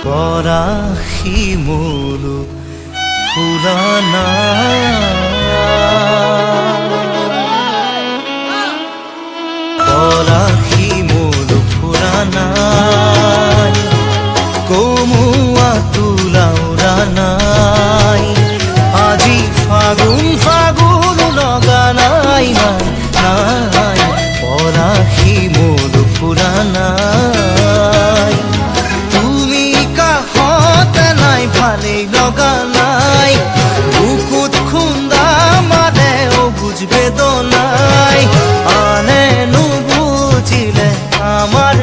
পরাশি মোলো পুরানা পরাশি মোলো পুরানা কমুয়া তুলা উড়ানাই আজি ফাগুন ফাগুন লগা নাই নাই পরাশি মোলো পুরানাই তুমি কাষতে নাই ভালেই লগা নাই বুকুত খুন্দা মানে বুঝবে দনাই আনে নুবুঝিলে আমার